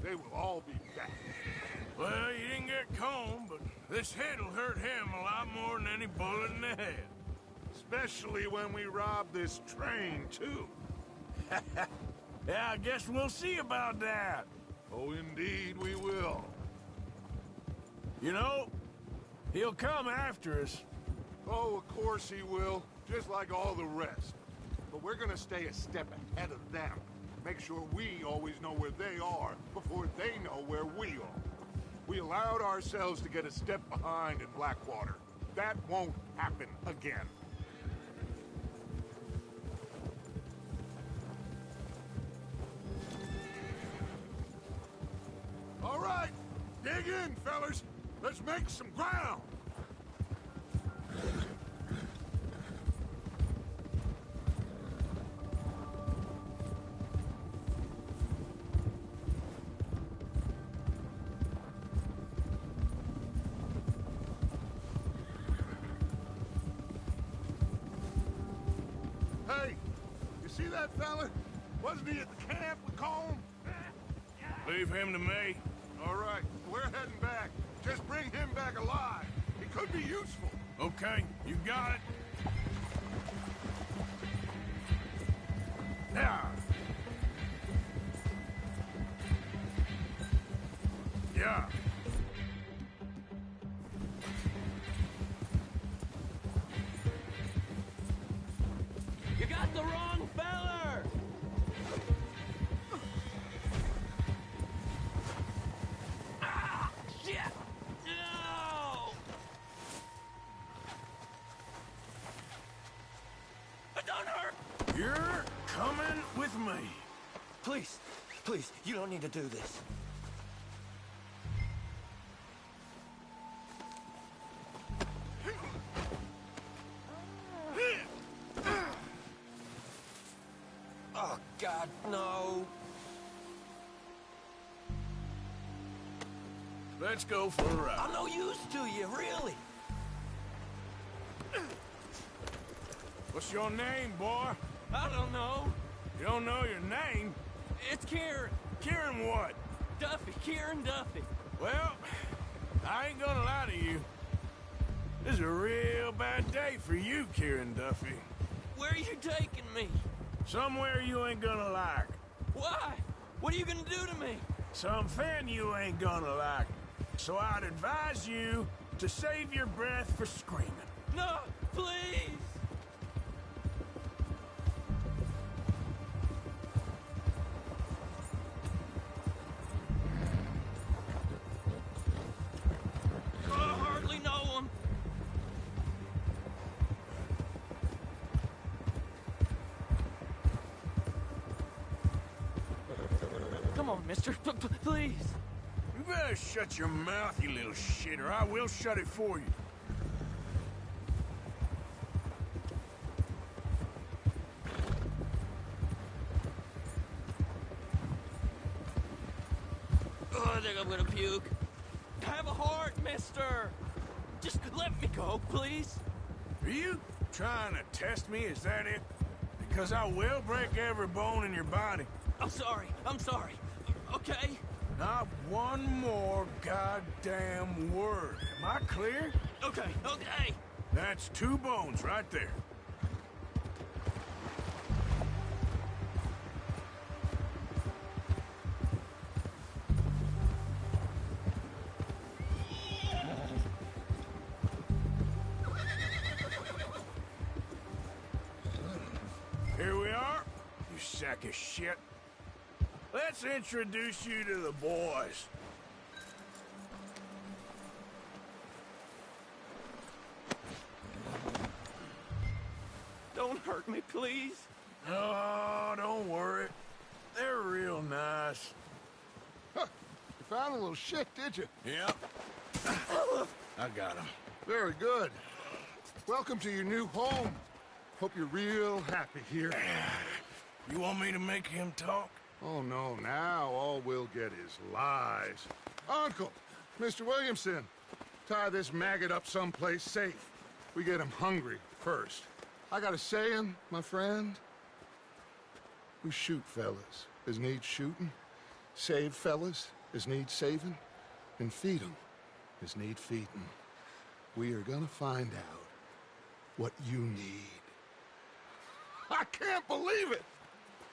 they will all be back. Well, you didn't get Combe, but this hit'll hurt him a lot more than any bullet in the head. Especially when we rob this train, too. Yeah, I guess we'll see about that. Oh, indeed we will. You know, he'll come after us. Oh, of course he will, just like all the rest. But we're gonna stay a step ahead of them. Make sure we always know where they are before they know where we are. We allowed ourselves to get a step behind in Blackwater. That won't happen again. All right, dig in, fellas. Let's make some ground. Hey, you see that fella? Wasn't he at the camp with Colm? Leave him to me. All right, we're heading back. Just bring him back alive. He could be useful. Okay, you got it. Now. Yeah. You got the wrong feller! Ah! Shit! No! Don't hurt! You're coming with me. Please, please, you don't need to do this. Oh, God, no. Let's go for a ride. I'm no use to you, really. What's your name, boy? I don't know. You don't know your name? It's Kieran. Kieran what? Duffy, Kieran Duffy. Well, I ain't gonna lie to you. This is a real bad day for you, Kieran Duffy. Where are you taking me? Somewhere you ain't gonna like. Why? What are you gonna do to me? Something you ain't gonna like. So I'd advise you to save your breath for screaming. No, please! I hardly know him. Come on, mister. Please. You better shut your mouth, you little shit, or I will shut it for you. Oh, I think I'm gonna puke. Have a heart, mister! Just let me go, please. Are you trying to test me? Is that it? Because I will break every bone in your body. I'm sorry. Okay? Not one more goddamn word. Am I clear? Okay. That's 2 bones right there. Here we are, you sack of shit. Let's introduce you to the boys. Don't hurt me, please. Oh, don't worry. They're real nice. Huh. You found a little shit, did you? Yep. I got him. Very good. Welcome to your new home. Hope you're real happy here. You want me to make him talk? Oh, no, now all we'll get is lies. Uncle, Mr. Williamson, tie this maggot up someplace safe. We get him hungry first. I got a saying, my friend. We shoot fellas as need shooting, save fellas as need saving, and feed 'em as need feeding. We are gonna find out what you need. I can't believe it!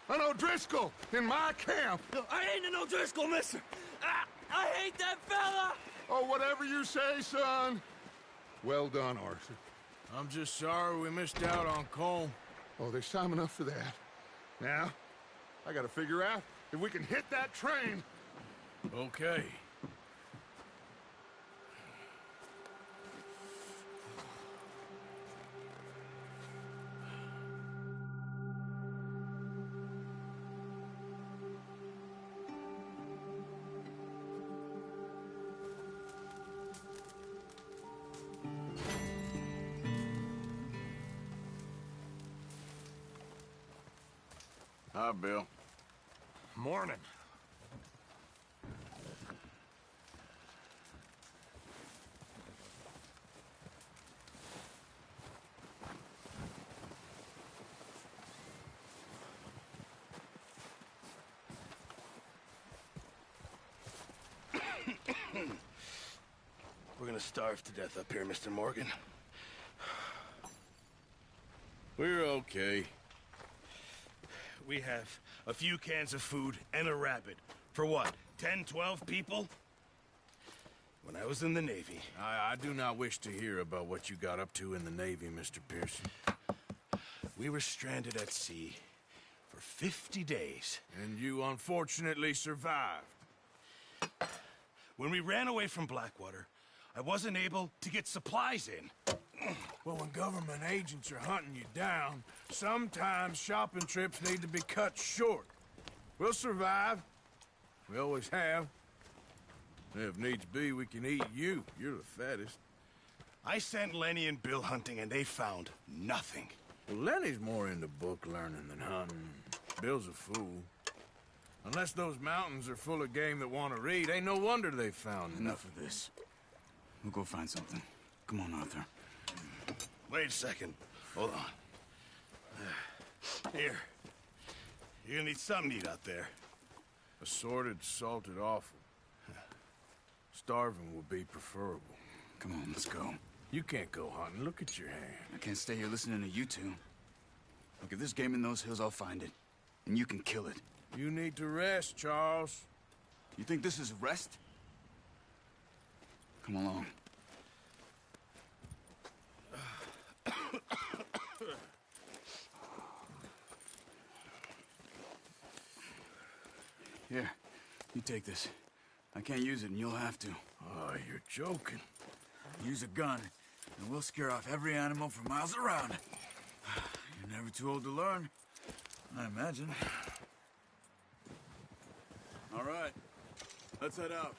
An O'Driscoll in my camp! No, I ain't an O'Driscoll, mister! I hate that fella! Oh, whatever you say, son. Well done, Arthur. I'm just sorry we missed out on Colm. Oh, there's time enough for that. Now, I gotta figure out if we can hit that train. Okay. Hi, Bill. Morning. We're gonna starve to death up here, Mr. Morgan. We're okay. We have a few cans of food and a rabbit. For what, 10, 12 people? When I was in the Navy... I do not wish to hear about what you got up to in the Navy, Mr. Pearson. We were stranded at sea for 50 days. And you unfortunately survived. When we ran away from Blackwater, I wasn't able to get supplies in. Well, when government agents are hunting you down, sometimes shopping trips need to be cut short. We'll survive. We always have. If needs be, we can eat you. You're the fattest. I sent Lenny and Bill hunting, and they found nothing. Well, Lenny's more into book learning than hunting. Bill's a fool. Unless those mountains are full of game that want to read, ain't no wonder they found Enough of this. We'll go find something. Come on, Arthur. Wait a second. Hold on. Here. You're gonna need something to eat out there. Assorted, salted offal. Starving would be preferable. Come on, let's go. You can't go hunting. Look at your hand. I can't stay here listening to you two. Look, if there's game in those hills, I'll find it. And you can kill it. You need to rest, Charles. You think this is rest? Come along. Here, you take this. I can't use it, and you'll have to. Oh, you're joking. Use a gun, and we'll scare off every animal for miles around. You're never too old to learn, I imagine. All right, let's head out.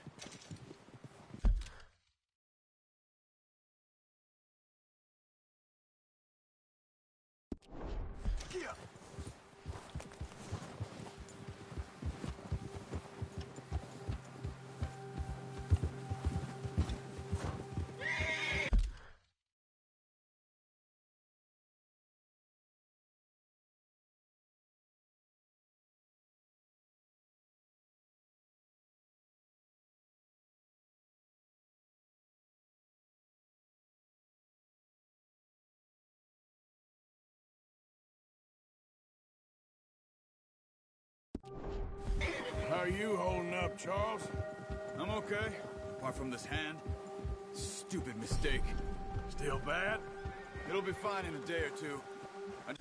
How are you holding up, Charles? I'm okay, apart from this hand. Stupid mistake. Still bad? It'll be fine in a day or two. I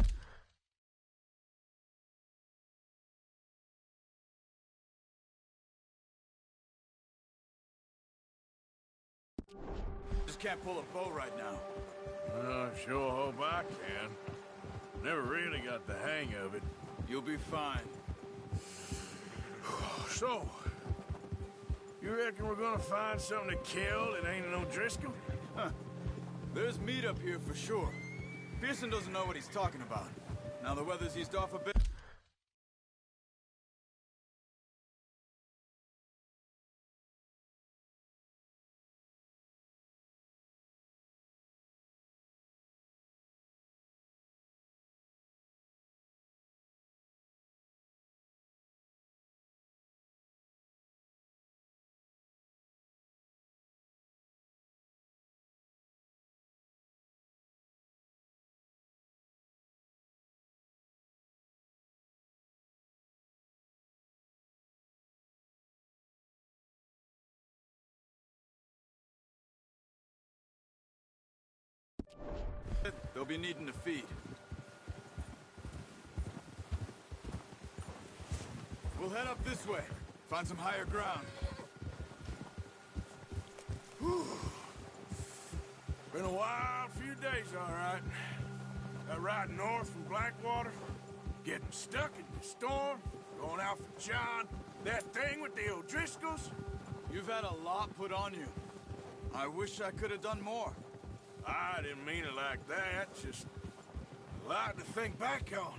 just can't pull a bow right now. Sure hope I can. Never really got the hang of it. You'll be fine. So, you reckon we're gonna find something to kill that ain't an O'Driscoll? Huh. There's meat up here for sure. Pearson doesn't know what he's talking about. Now the weather's eased off a bit. They'll be needing to feed. We'll head up this way. Find some higher ground. Whew. Been a wild few days, all right. That ride north from Blackwater, getting stuck in the storm, going out for John, that thing with the O'Driscolls. You've had a lot put on you. I wish I could have done more. I didn't mean it like that, just a lot to think back on.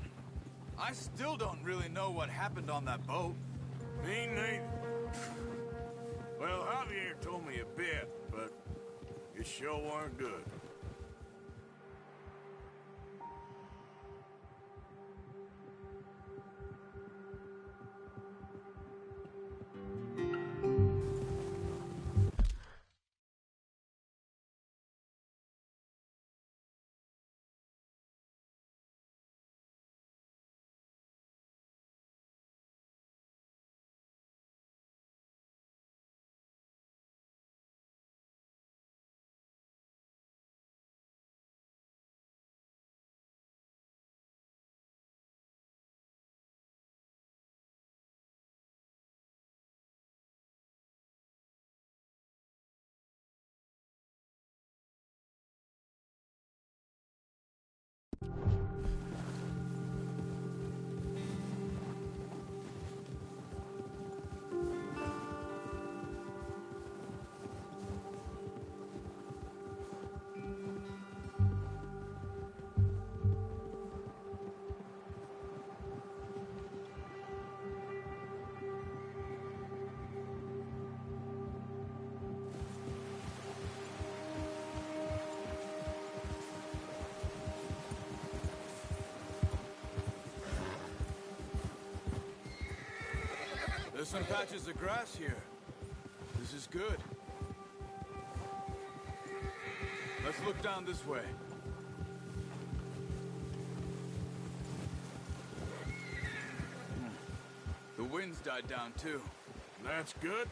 I still don't really know what happened on that boat. Me neither. Well, Javier told me a bit, but it sure weren't good. There's some patches of grass here. This is good. Let's look down this way. The wind's died down too. That's good.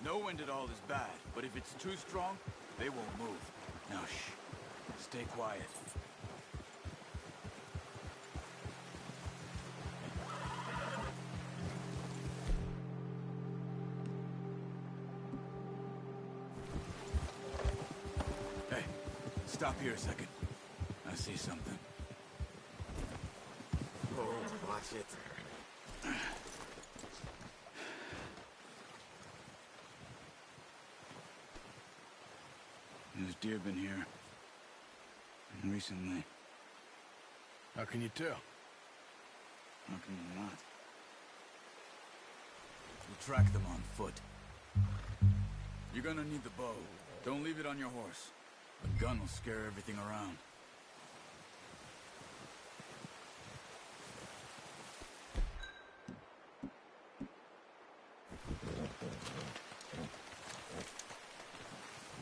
No wind at all is bad, but if it's too strong, they won't move. Now shh. Stay quiet. Hey, stop here a second. I see something. Oh, watch it. There's deer been here. Recently. How can you tell? How can you not? We'll track them on foot. You're gonna need the bow. Don't leave it on your horse. A gun will scare everything around.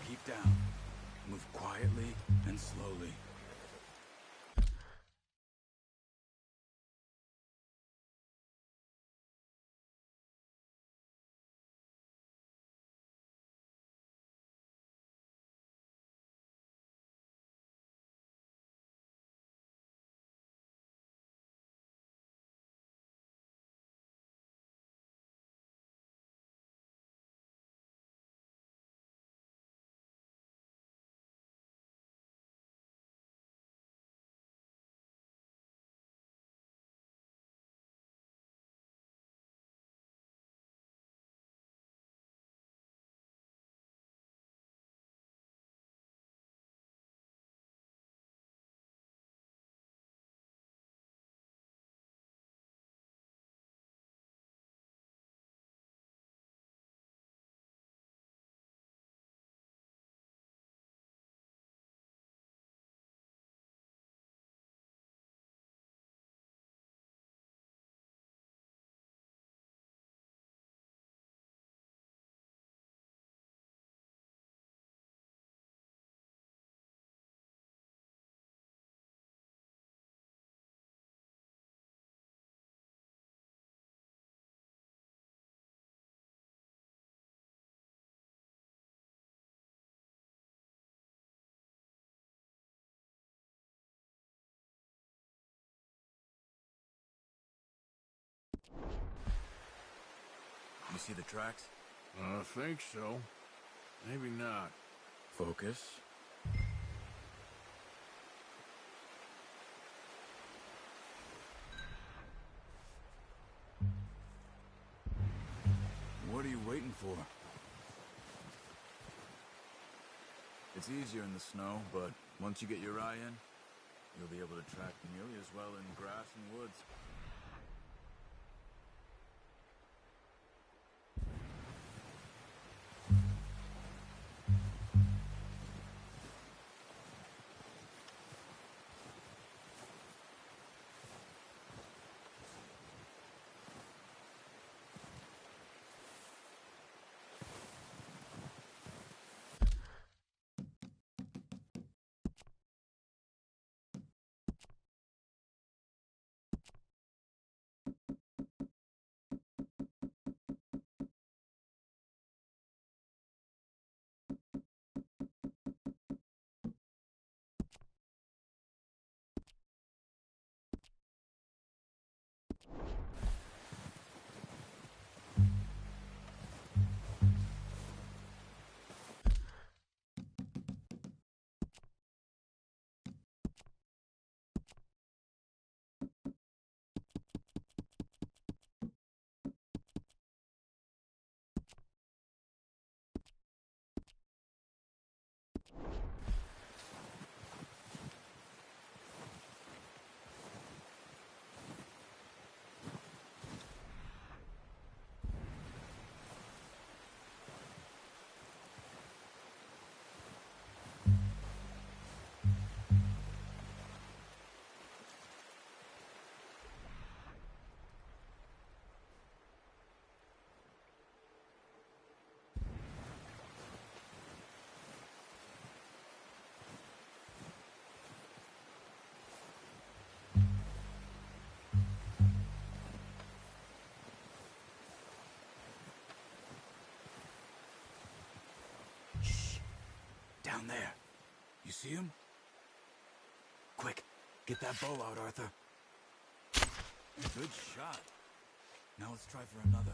Keep down. Move quietly and slowly. You see the tracks? I think so. Maybe not. Focus. What are you waiting for? It's easier in the snow, but once you get your eye in, you'll be able to track nearly as well in grass and woods. Down there. You see him? Quick, get that bow out, Arthur. Good shot. Now let's try for another.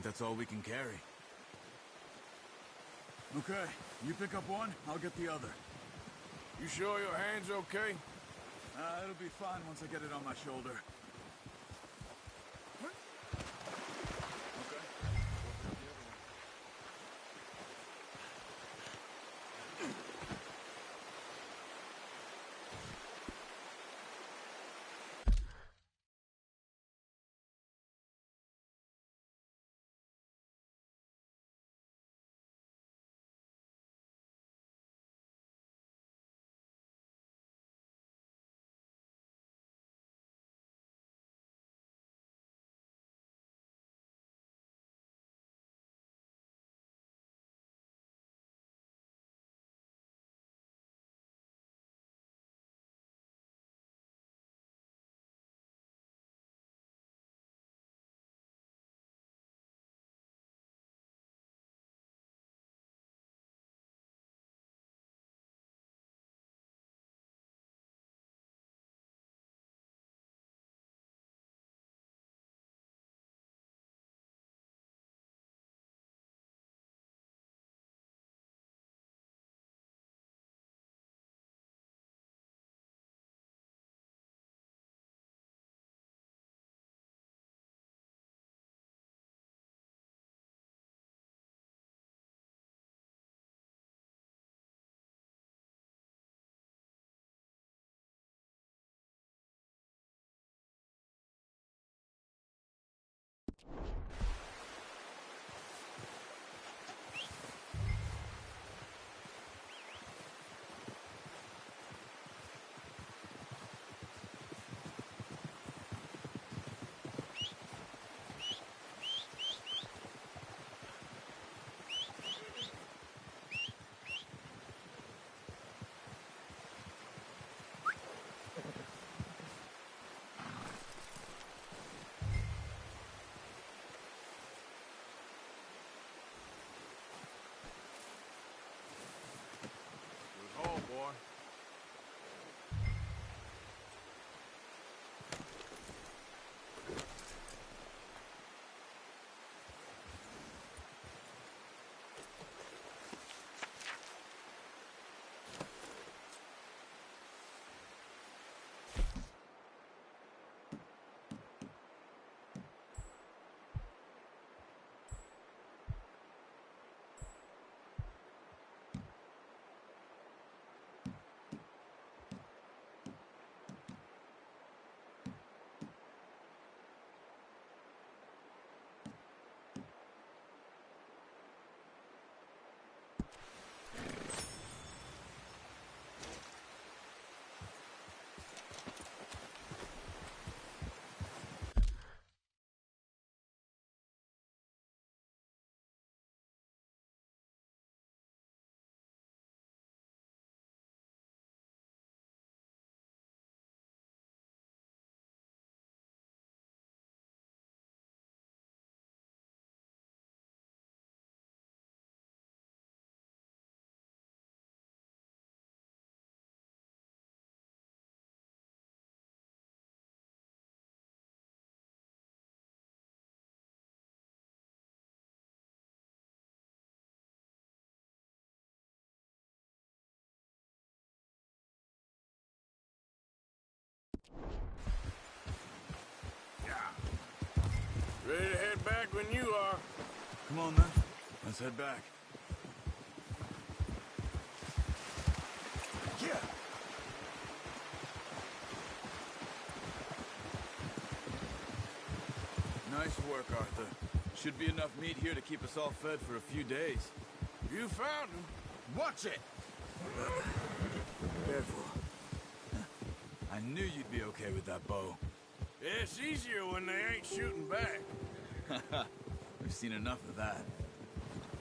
That's all we can carry. Okay, you pick up one, I'll get the other. You sure your hand's okay? It'll be fine once I get it on my shoulder. Ready to head back when you are. Come on, then. Let's head back. Yeah. Nice work, Arthur. Should be enough meat here to keep us all fed for a few days. You found him. Watch it! Careful. I knew you'd be okay with that bow. It's easier when they ain't shooting back. We've seen enough of that.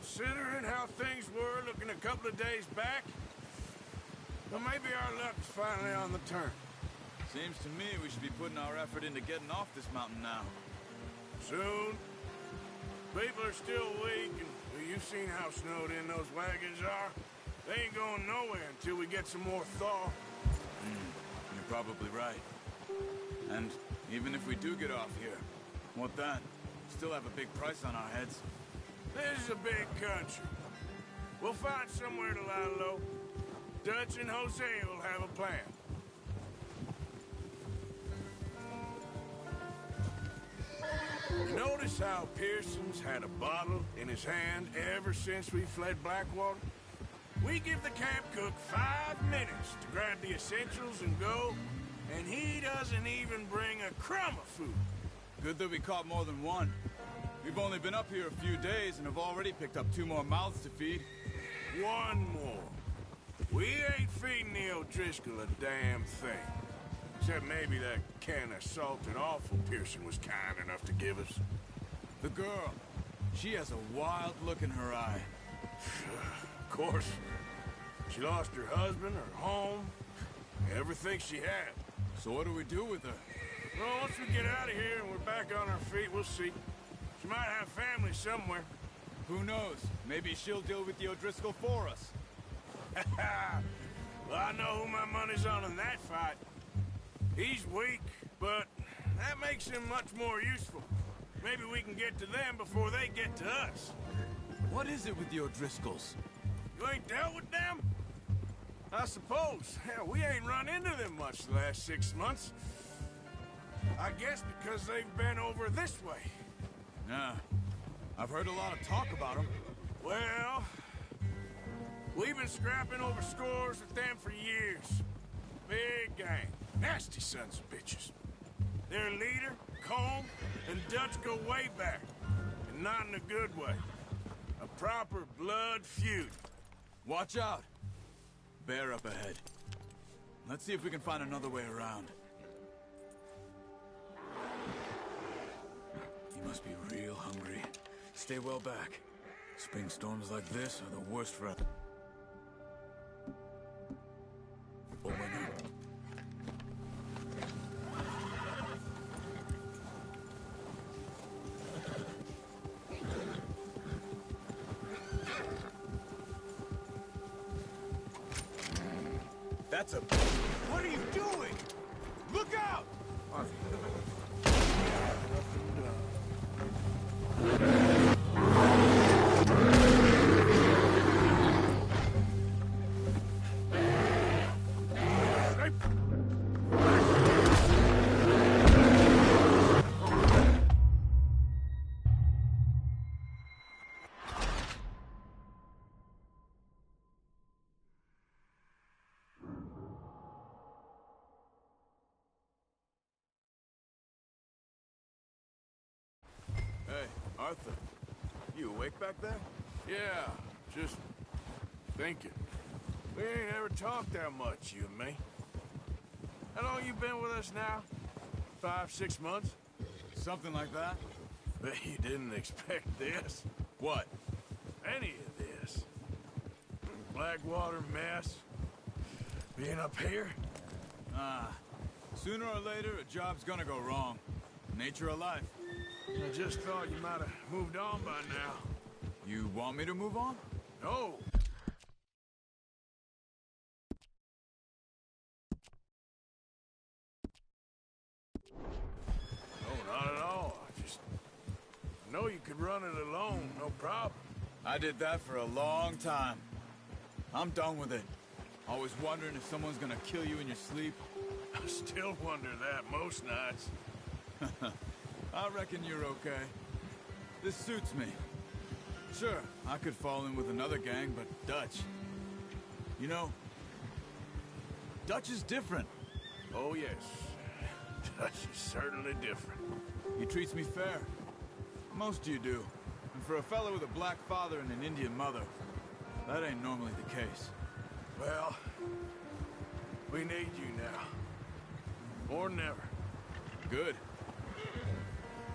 Considering how things were looking a couple of days back, well, maybe our luck's finally on the turn. Seems to me we should be putting our effort into getting off this mountain now. Soon. People are still weak, and well, you've seen how snowed in those wagons are. They ain't going nowhere until we get some more thaw. You're probably right. And even if we do get off here, what then? Still have a big price on our heads. This is a big country. We'll find somewhere to lie low. Dutch and Hosea will have a plan. You notice how Pearson's had a bottle in his hand ever since we fled Blackwater? We give the camp cook 5 minutes to grab the essentials and go, and he doesn't even bring a crumb of food. Good that we caught more than one. We've only been up here a few days and have already picked up 2 more mouths to feed. One more. We ain't feeding the O'Driscoll a damn thing. Except maybe that can of salted offal Pearson was kind enough to give us. The girl. She has a wild look in her eye. Of course. She lost her husband, her home, everything she had. So what do we do with her? Well, once we get out of here and we're back on our feet, we'll see. She might have family somewhere. Who knows? Maybe she'll deal with the O'Driscoll for us. Well, I know who my money's on in that fight. He's weak, but that makes him much more useful. Maybe we can get to them before they get to us. What is it with the O'Driscolls? You ain't dealt with them? I suppose. Hell, we ain't run into them much the last 6 months. I guess because they've been over this way. Yeah. I've heard a lot of talk about them. Well, we've been scrapping over scores with them for years. Big gang. Nasty sons of bitches. Their leader, Colm, and Dutch go way back. And not in a good way. A proper blood feud. Watch out! Bear up ahead. Let's see if we can find another way around. He must be real hungry. Stay well back. Spring storms like this are the worst for us. Open up. That's a... What are you doing? Look out! Hey, Arthur. You awake back there? Yeah, just thinking. We ain't ever talked that much, you and me. How long you been with us now? 5, 6 months? Something like that? Bet you didn't expect this. What? Any of this. Blackwater mess. Being up here? Sooner or later, a job's gonna go wrong. Nature of life. I just thought you might have moved on by now. You want me to move on? No. No, not at all. I know you could run it alone, no problem. I did that for a long time. I'm done with it. Always wondering if someone's gonna kill you in your sleep. I still wonder that most nights. I reckon you're okay. This suits me. Sure, I could fall in with another gang, but Dutch... You know, Dutch is different. Oh, yes. Dutch is certainly different. He treats me fair. Most of you do. And for a fellow with a black father and an Indian mother, that ain't normally the case. Well, we need you now. More than ever. Good.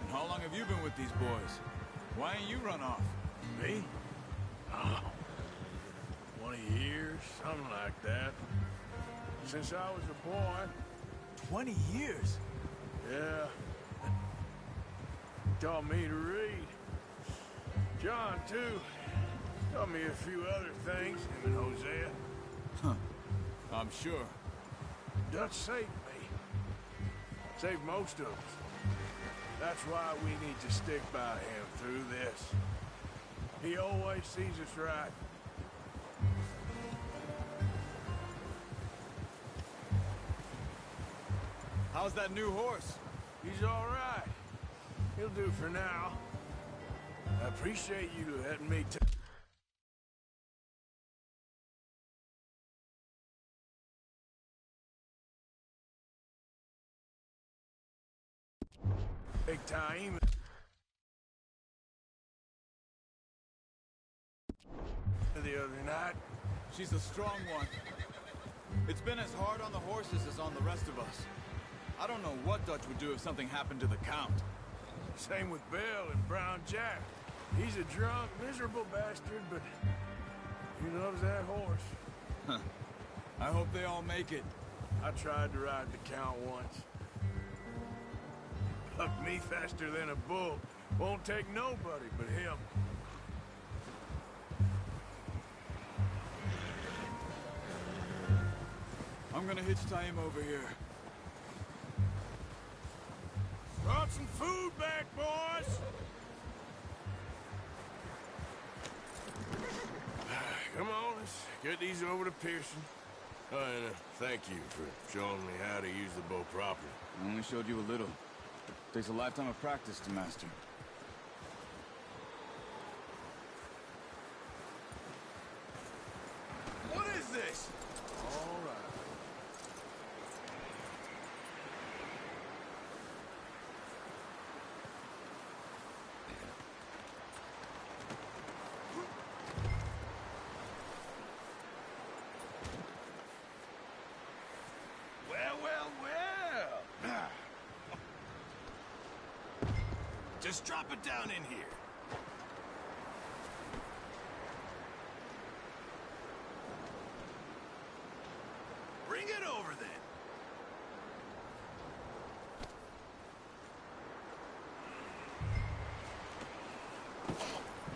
And how long have you been with these boys? Why ain't you run off? Me? Oh, 20 years, something like that. Since I was a boy. 20 years? Yeah. Taught me to read. John, too. Taught me a few other things, him and Hosea. Huh. I'm sure. Dutch saved me. Saved most of us. That's why we need to stick by him through this. He always sees us right. How's that new horse? He's all right. He'll do for now. I appreciate you letting me take time. The other night. She's a strong one. It's been as hard on the horses as on the rest of us. I don't know what Dutch would do if something happened to the Count. Same with Bill and Brown Jack. He's a drunk, miserable bastard, but he loves that horse. Huh. I hope they all make it. I tried to ride the Count once. Bucked me faster than a bull. Won't take nobody but him. I'm gonna hitch tie him over here. Brought some food back, boys! Come on, let's get these over to Pearson. Oh, and thank you for showing me how to use the bow properly. I only showed you a little. Takes a lifetime of practice to master. What is this? All right. Well. Just drop it down in here. Bring it over then.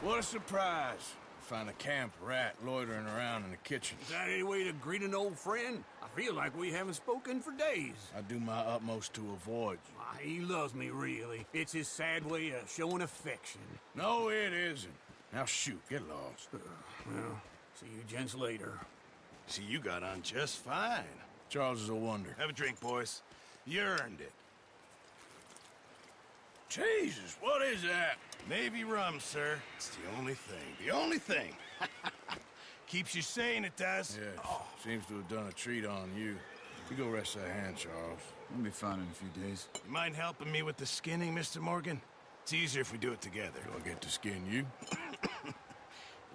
What a surprise. Find a camp rat loitering around in the kitchen. Is that any way to greet an old friend? I feel like we haven't spoken for days. I do my utmost to avoid you. Why, he loves me, really. It's his sad way of showing affection. No, it isn't. Now shoot, get lost. Well, see you gents later. See, you got on just fine. Charles is a wonder. Have a drink, boys. You earned it. Jesus, what is that? Navy rum, sir. It's the only thing. The only thing. Keeps you sane, it does. Yes, seems to have done a treat on you. You go rest that hand, Charles. I'll be fine in a few days. You mind helping me with the skinning, Mr. Morgan? It's easier if we do it together. Do I get to skin you?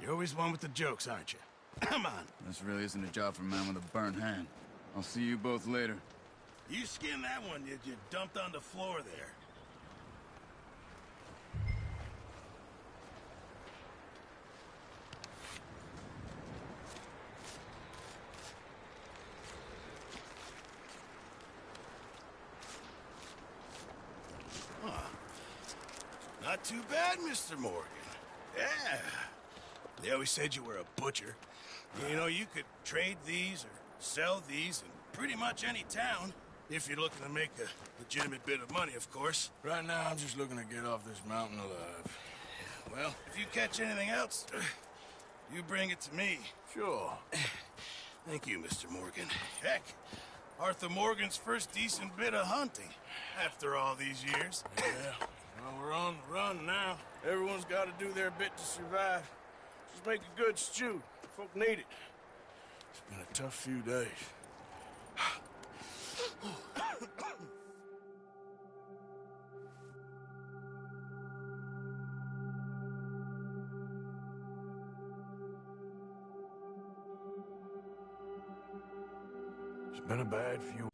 You're always one with the jokes, aren't you? Come on. This really isn't a job for a man with a burnt hand. I'll see you both later. You skin that one you dumped on the floor there. Not too bad, Mr. Morgan. Yeah. They always said you were a butcher. You know, you could trade these or sell these in pretty much any town. If you're looking to make a legitimate bit of money, of course. Right now, I'm just looking to get off this mountain alive. Well, if you catch anything else, you bring it to me. Sure. Thank you, Mr. Morgan. Heck, Arthur Morgan's first decent bit of hunting after all these years. Yeah. Well, we're on the run now. Everyone's got to do their bit to survive. Just make a good stew. Folk need it. It's been a tough few days. It's been a bad few.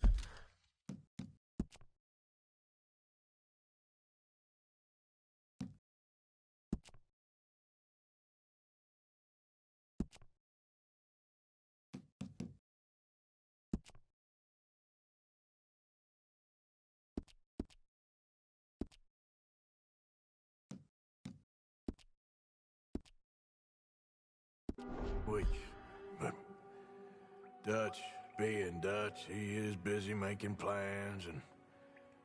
Weeks. But Dutch, being Dutch, he is busy making plans, and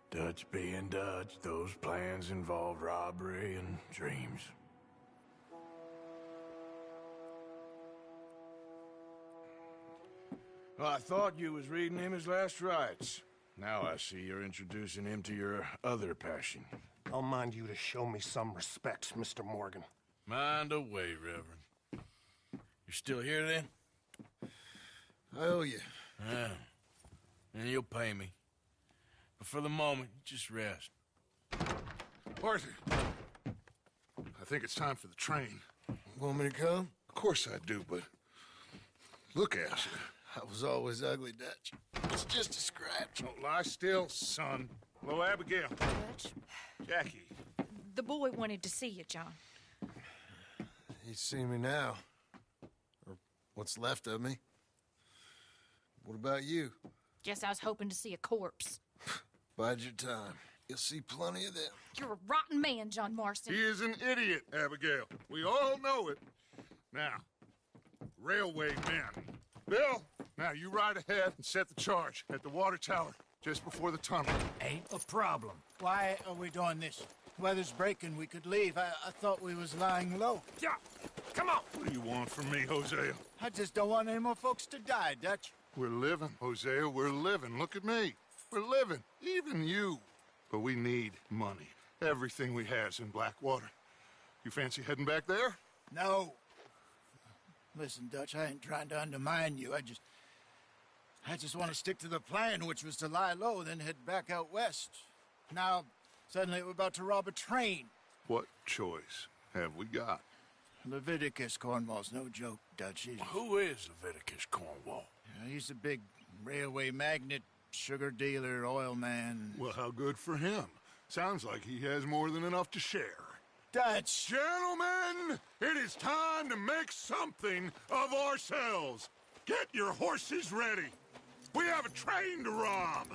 Dutch being Dutch, those plans involve robbery and dreams. Well, I thought you was reading him his last rites. Now I see you're introducing him to your other passion. I'll mind you to show me some respect, Mr. Morgan. Mind away, Reverend. You're still here, then? I owe you. Yeah. And you'll pay me. But for the moment, just rest. Arthur, I think it's time for the train. Want me to come? Of course I do, but look at you. I was always ugly, Dutch. It's just a scratch. Don't lie still, son. Hello, Abigail. Dutch, Jackie. the boy wanted to see you, John. He's seen me now. Or what's left of me. What about you? Guess I was hoping to see a corpse. Bide your time. You'll see plenty of them. You're a rotten man, John Marston. He is an idiot, Abigail. We all know it. Now, railway men. Bill, now you ride ahead and set the charge at the water tower just before the tunnel. Ain't a problem. Why are we doing this? Weather's breaking. We could leave. I thought we was lying low. Yeah, come on. What do you want from me, Hosea? I just don't want any more folks to die, Dutch. We're living, Hosea. We're living. Look at me. We're living. Even you. But we need money. Everything we have's in Blackwater. You fancy heading back there? No. Listen, Dutch, I ain't trying to undermine you. I just want to stick to the plan, which was to lie low, then head back out west. Now, suddenly we're about to rob a train. What choice have we got? Leviticus Cornwall's no joke, Dutch. Who is Leviticus Cornwall? He's a big railway magnate, sugar dealer, oil man. Well, how good for him. Sounds like he has more than enough to share. Dutch! Gentlemen, it is time to make something of ourselves. Get your horses ready. We have a train to rob.